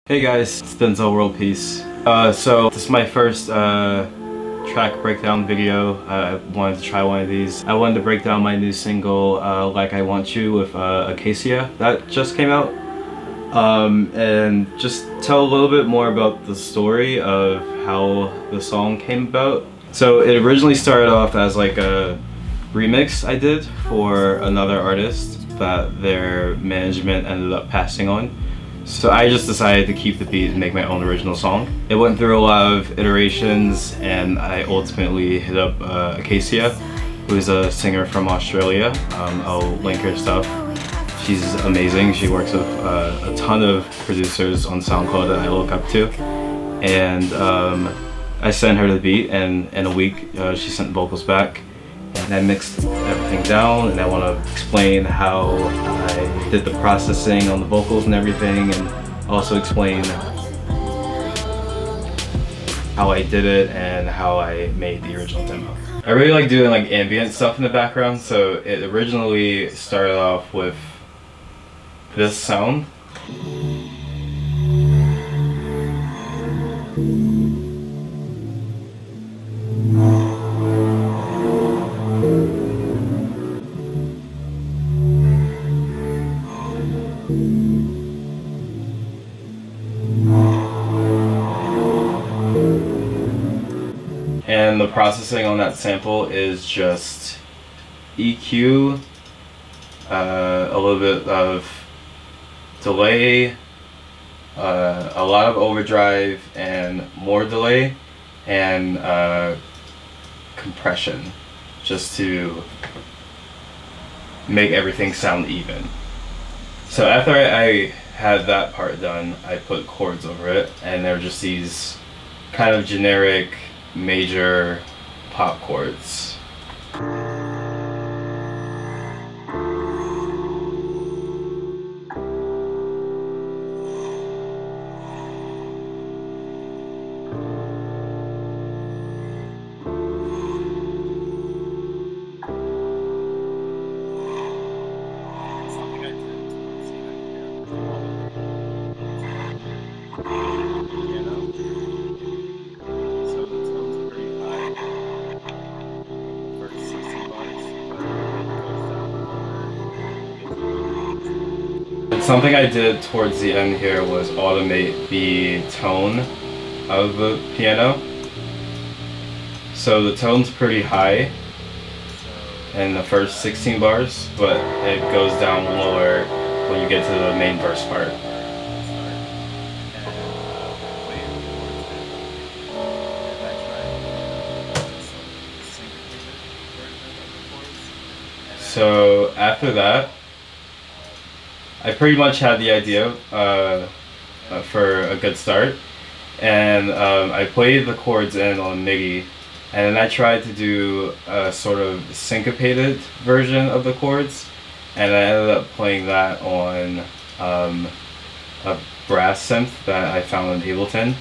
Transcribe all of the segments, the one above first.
Hey guys, it's denzelworldpeace. So this is my first track breakdown video. I wanted to try one of these. I wanted to break down my new single, Like I Want You with Akacia that just came out. And just tell a little bit more about the story of how the song came about. So it originally started off as like a remix I did for another artist that their management ended up passing on. So I just decided to keep the beat and make my own original song. It went through a lot of iterations and I ultimately hit up Akacia, who's a singer from Australia. I'll link her stuff. She's amazing. She works with a ton of producers on SoundCloud that I look up to. And I sent her the beat, and in a week she sent vocals back. And I mixed everything down, and I want to explain how I did the processing on the vocals and everything, and also explain how I did it and how I made the original demo. I really like doing like ambient stuff in the background, so it originally started off with this sound. And the processing on that sample is just EQ, a little bit of delay, a lot of overdrive and more delay, and compression, just to make everything sound even. So after I had that part done, I put chords over it, and they're just these kind of generic major pop chords. Something I did towards the end here was automate the tone of the piano. So the tone's pretty high in the first 16 bars, but it goes down lower when you get to the main verse part. So after that, I pretty much had the idea for a good start, and I played the chords in on MIDI, and then I tried to do a sort of syncopated version of the chords, and I ended up playing that on a brass synth that I found in Ableton.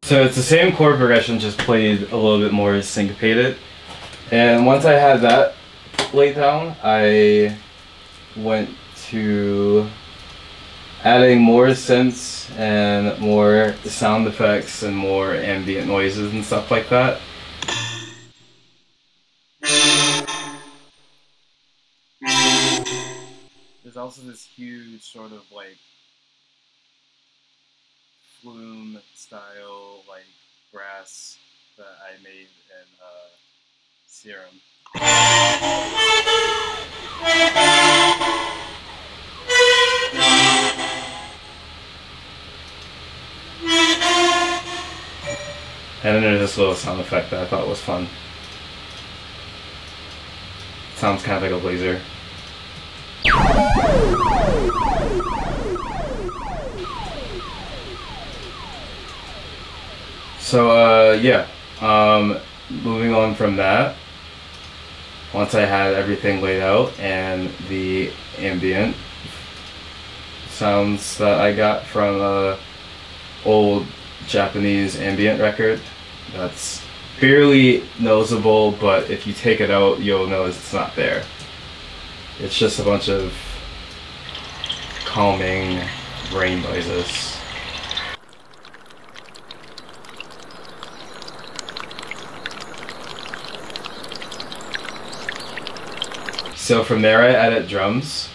So it's the same chord progression, just played a little bit more syncopated. And once I had that laid down, I went to adding more synths and more sound effects and more ambient noises and stuff like that. There's also this huge sort of like flume style like brass that I made in Serum. And then there's this little sound effect that I thought was fun. Sounds kind of like a laser. So yeah, moving on from that, once I had everything laid out and the ambient sounds that I got from a old Japanese ambient record, that's barely noticeable, but if you take it out, you'll notice it's not there. It's just a bunch of calming rain noises. So from there I added drums.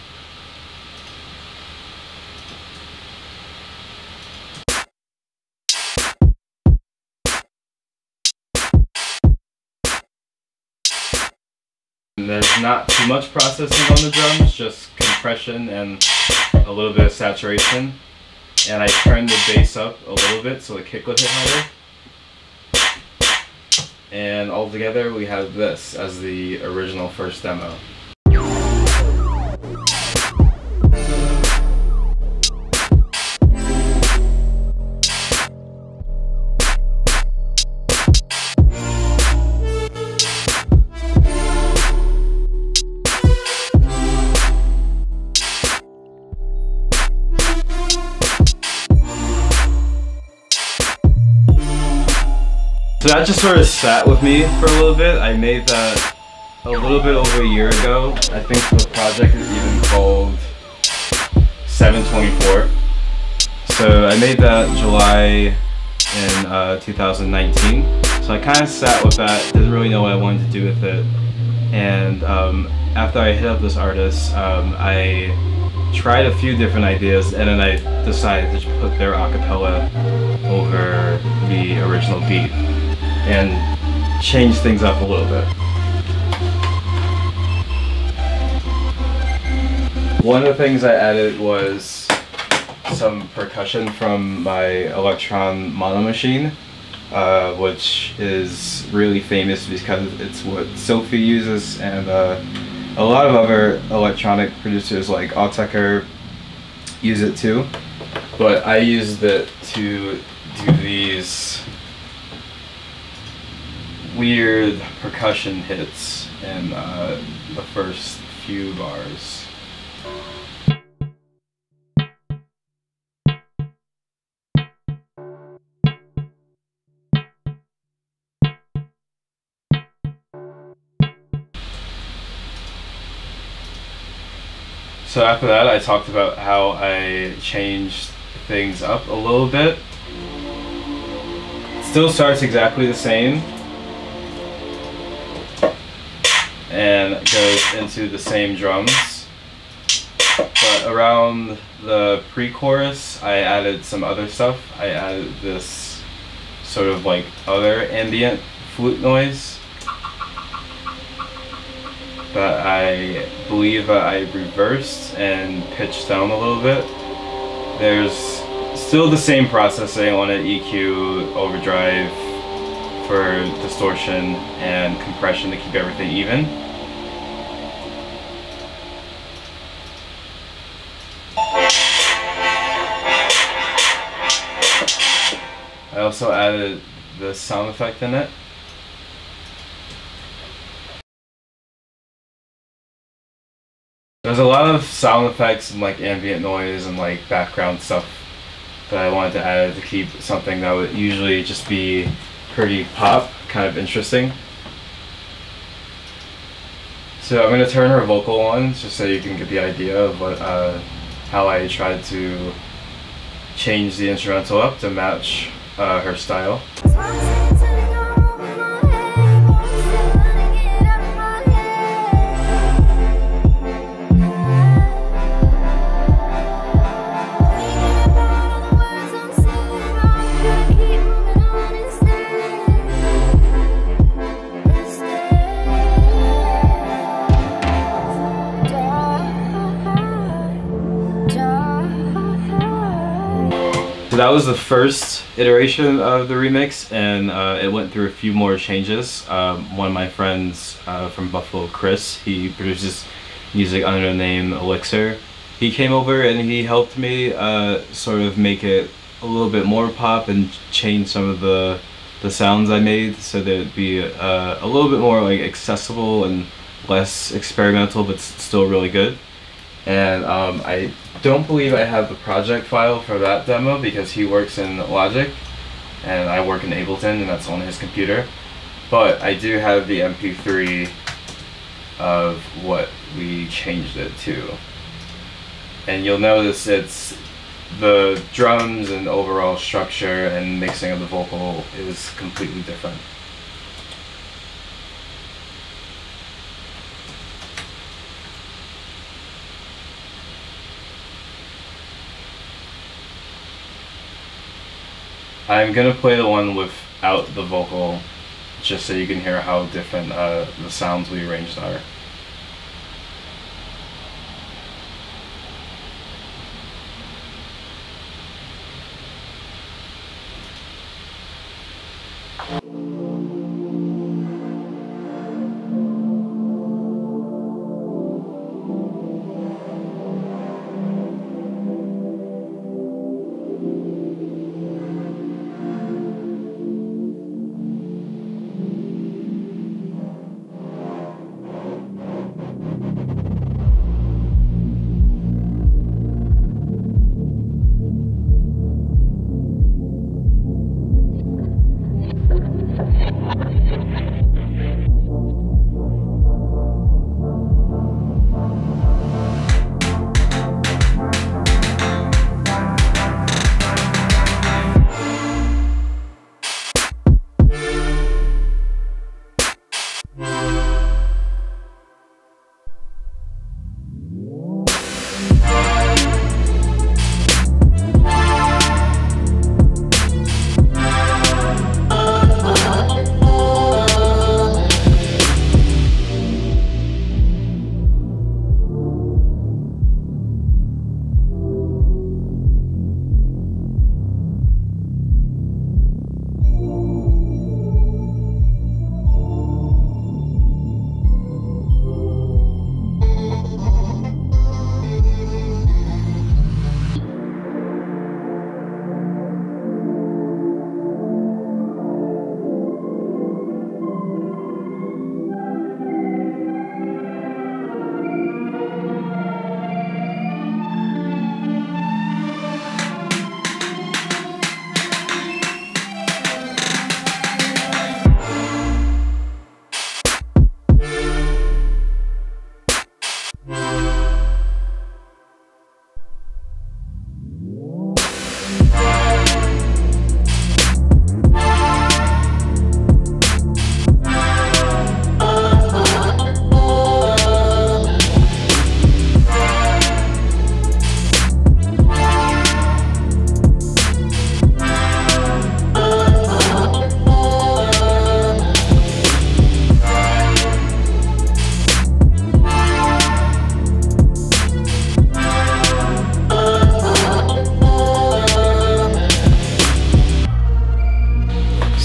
And there's not too much processing on the drums, just compression and a little bit of saturation. And I turned the bass up a little bit so the kick would hit harder. And altogether we have this as the original first demo. So that just sort of sat with me for a little bit. I made that a little bit over a year ago. I think the project is even called 724. So I made that July in 2019. So I kind of sat with that, didn't really know what I wanted to do with it. And after I hit up this artist, I tried a few different ideas, and then I decided to put their acapella over the original beat and change things up a little bit. One of the things I added was some percussion from my Electron mono machine, which is really famous because it's what Sophie uses, and a lot of other electronic producers like Autechre use it too. But I used it to do these weird percussion hits in the first few bars. So after that, I talked about how I changed things up a little bit. It still starts exactly the same and goes into the same drums, but around the pre-chorus I added some other stuff. I added this sort of like other ambient flute noise that I believe I reversed and pitched down a little bit. There's still the same processing on it: EQ, overdrive for distortion, and compression to keep everything even. I also added the sound effect in it. There's a lot of sound effects and like ambient noise and like background stuff that I wanted to add to keep something that would usually just be pretty pop kind of interesting. So I'm going to turn her vocal on just so you can get the idea of what how I tried to change the instrumental up to match her style. So that was the first iteration of the remix, and it went through a few more changes. One of my friends from Buffalo, Chris, he produces music under the name Elixir. He came over and he helped me sort of make it a little bit more pop and change some of the the sounds I made so that it'd be a little bit more like accessible and less experimental, but still really good. And I don't believe I have the project file for that demo because he works in Logic and I work in Ableton and that's on his computer. But I do have the MP3 of what we changed it to. And you'll notice it's the drums and overall structure and mixing of the vocal is completely different. I'm gonna play the one without the vocal just so you can hear how different the sounds we arranged are.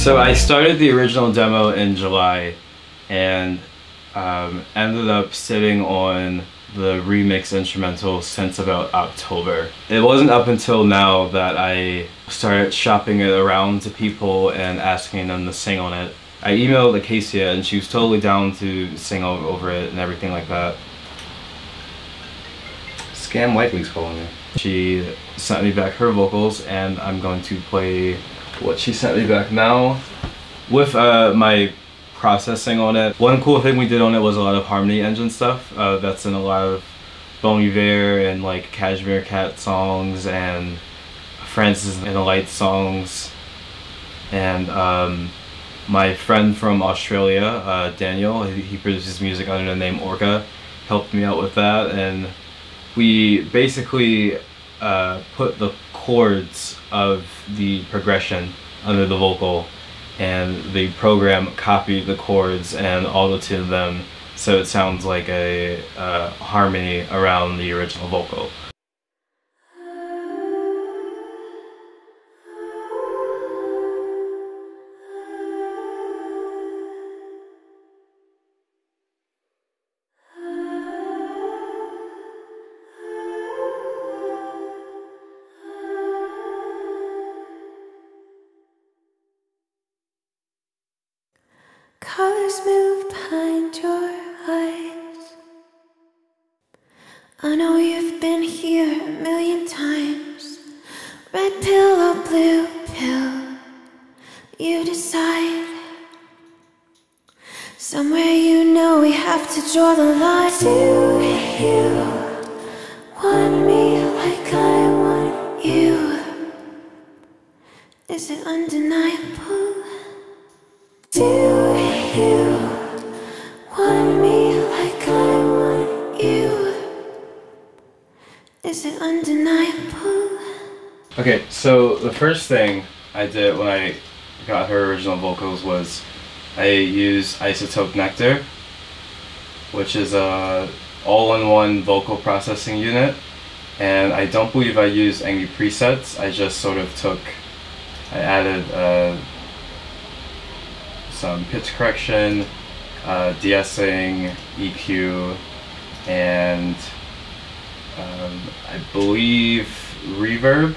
So I started the original demo in July and ended up sitting on the remix instrumental since about October. It wasn't up until now that I started shopping it around to people and asking them to sing on it. I emailed Akacia and she was totally down to sing over it and everything like that. Scam Whiteley's calling me. She sent me back her vocals and I'm going to play what she sent me back now with my processing on it. One cool thing we did on it was a lot of harmony engine stuff. That's in a lot of Bon Iver and like Cashmere Cat songs and Francis and the Lights songs. And my friend from Australia, Daniel, he produces music under the name Orca, helped me out with that, and we basically put the chords of the progression under the vocal, and the program copied the chords and auto-tuned them so it sounds like a harmony around the original vocal. Colors move behind your eyes. I know you've been here a million times. Red pill or blue pill, you decide. Somewhere you know we have to draw the line. Do you want me like I want you? Is it undeniable? Do you want me like I want you? Is it undeniable? Okay, so the first thing I did when I got her original vocals was I used Isotope Nectar, which is a all-in-one vocal processing unit, and I don't believe I used any presets. I just sort of I added some pitch correction, de-essing, EQ, and I believe reverb.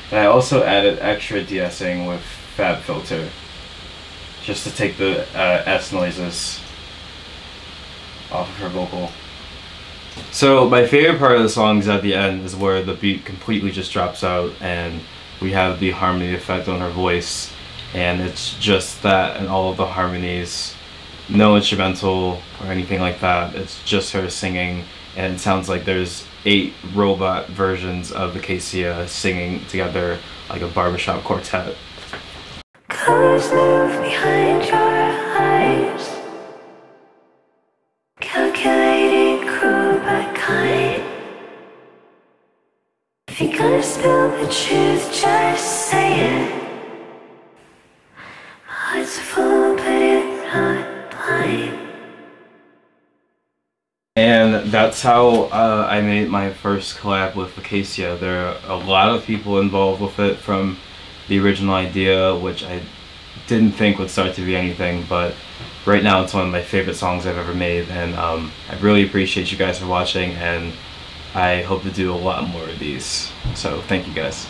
And I also added extra de-essing with Fab Filter, just to take the S noises off of her vocal. So my favorite part of the song is at the end, is where the beat completely just drops out and we have the harmony effect on her voice, and it's just that and all of the harmonies, no instrumental or anything like that. It's just her singing, and it sounds like there's 8 robot versions of Akacia singing together like a barbershop quartet. Colors move behind your eyes, calculating cruel but kind. If you're gonna spill the truth, just say it. My heart's full, but it's not blind. And that's how I made my first collab with Akacia. There are a lot of people involved with it, from the original idea, which I didn't think would start to be anything, but right now it's one of my favorite songs I've ever made, and I really appreciate you guys for watching, and I hope to do a lot more of these. So thank you guys.